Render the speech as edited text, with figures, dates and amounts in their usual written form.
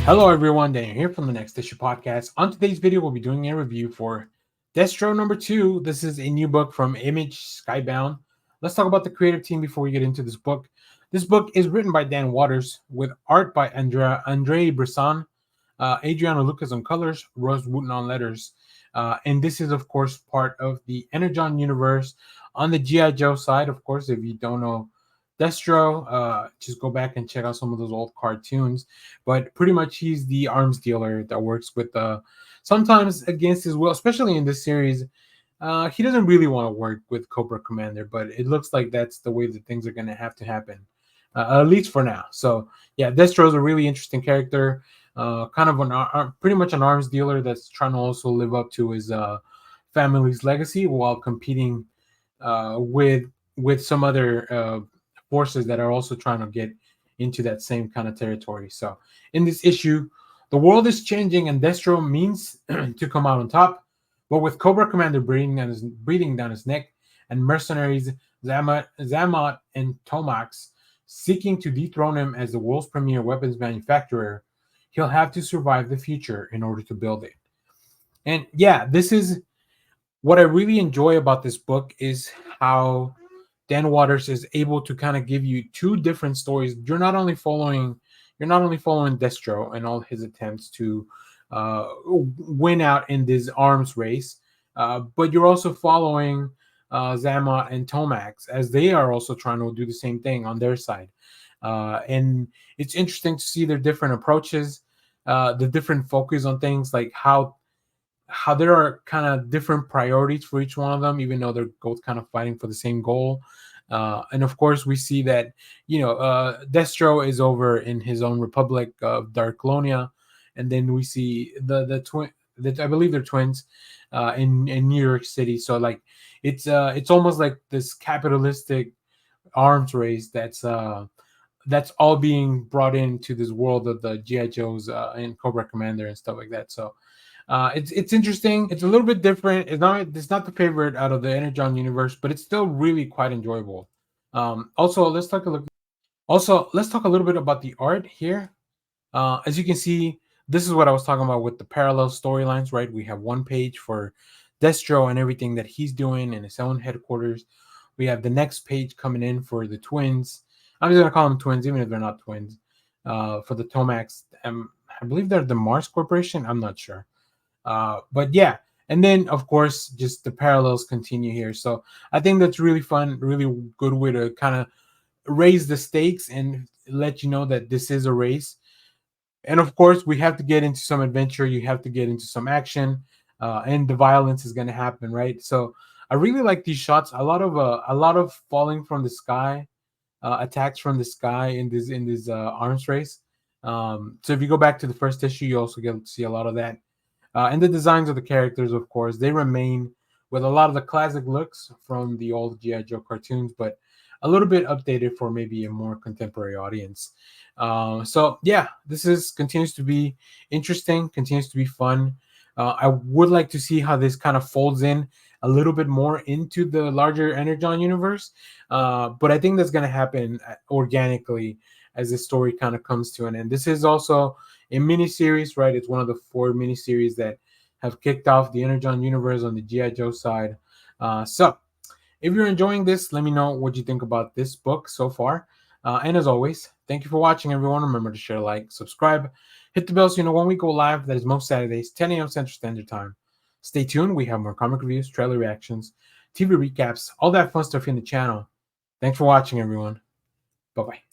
Hello everyone, Daniel here from the Next Issue Podcast. On today's video, we'll be doing a review for Destro number 2. This is a new book from Image Skybound. Let's talk about the creative team before we get into this book. This book is written by Dan Waters with art by ANDREI BRESSAN, Adriano Lucas on colors, Rose Wooten on letters. And this is, of course, part of the Energon Universe on the G.I. Joe side. Of course, if you don't know Destro, just go back and check out some of those old cartoons. But pretty much he's the arms dealer that works with sometimes against his will, especially in this series. He doesn't really want to work with Cobra Commander, but it looks like that's the way that things are going to have to happen, at least for now. So yeah, Destro is a really interesting character, kind of pretty much an arms dealer that's trying to also live up to his family's legacy while competing with some other forces that are also trying to get into that same kind of territory. So in this issue, the world is changing and Destro means to come out on top, but with Cobra Commander breathing down his neck and mercenaries Zamat and Tomax seeking to dethrone him as the world's premier weapons manufacturer, he'll have to survive the future in order to build it. And yeah, this is what I really enjoy about this book is how Dan Waters is able to kind of give you two different stories. You're not only following Destro and all his attempts to win out in this arms race, but you're also following Zamat and Tomax as they are also trying to do the same thing on their side. And it's interesting to see their different approaches, the different focus on things, like how there are kind of different priorities for each one of them, even though they're both kind of fighting for the same goal. And of course, we see that, Destro is over in his own republic of Darklonia. And then we see the twin, I believe they're twins, in New York City. So like, it's almost like this capitalistic arms race that's all being brought into this world of the G.I. Joes and Cobra Commander and stuff like that. So it's interesting. It's a little bit different. It's not the favorite out of the Energon universe, but it's still really quite enjoyable. Also, let's talk a little bit about the art here. As you can see, this is what I was talking about with the parallel storylines, right? We have one page for Destro and everything that he's doing in his own headquarters. We have the next page coming in for the twins. I'm just gonna call them twins, even if they're not twins. For the Tomax, I believe they're the Mars Corporation. I'm not sure. But yeah, and then of course just the parallels continue here. So I think that's really fun, really good way to kind of raise the stakes and let you know that this is a race. And of course we have to get into some adventure, you have to get into some action, and the violence is going to happen, right? So I really like these shots. A lot of falling from the sky, attacks from the sky in this arms race. So if you go back to the first issue, you also get to see a lot of that. And the designs of the characters, of course, they remain with a lot of the classic looks from the old G.I. Joe cartoons, but a little bit updated for maybe a more contemporary audience. So yeah, this continues to be interesting, continues to be fun. I would like to see how this kind of folds in a little bit more into the larger Energon universe, but I think that's going to happen organically as the story kind of comes to an end. This is also a mini-series, right? It's one of the 4 mini-series that have kicked off the Energon universe on the G.I. Joe side. So if you're enjoying this, let me know what you think about this book so far. And as always, thank you for watching, everyone. Remember to share, like, subscribe, hit the bell so you know when we go live. That is most Saturdays, 10 a.m. Central Standard Time. Stay tuned. We have more comic reviews, trailer reactions, TV recaps, all that fun stuff in the channel. Thanks for watching, everyone. Bye-bye.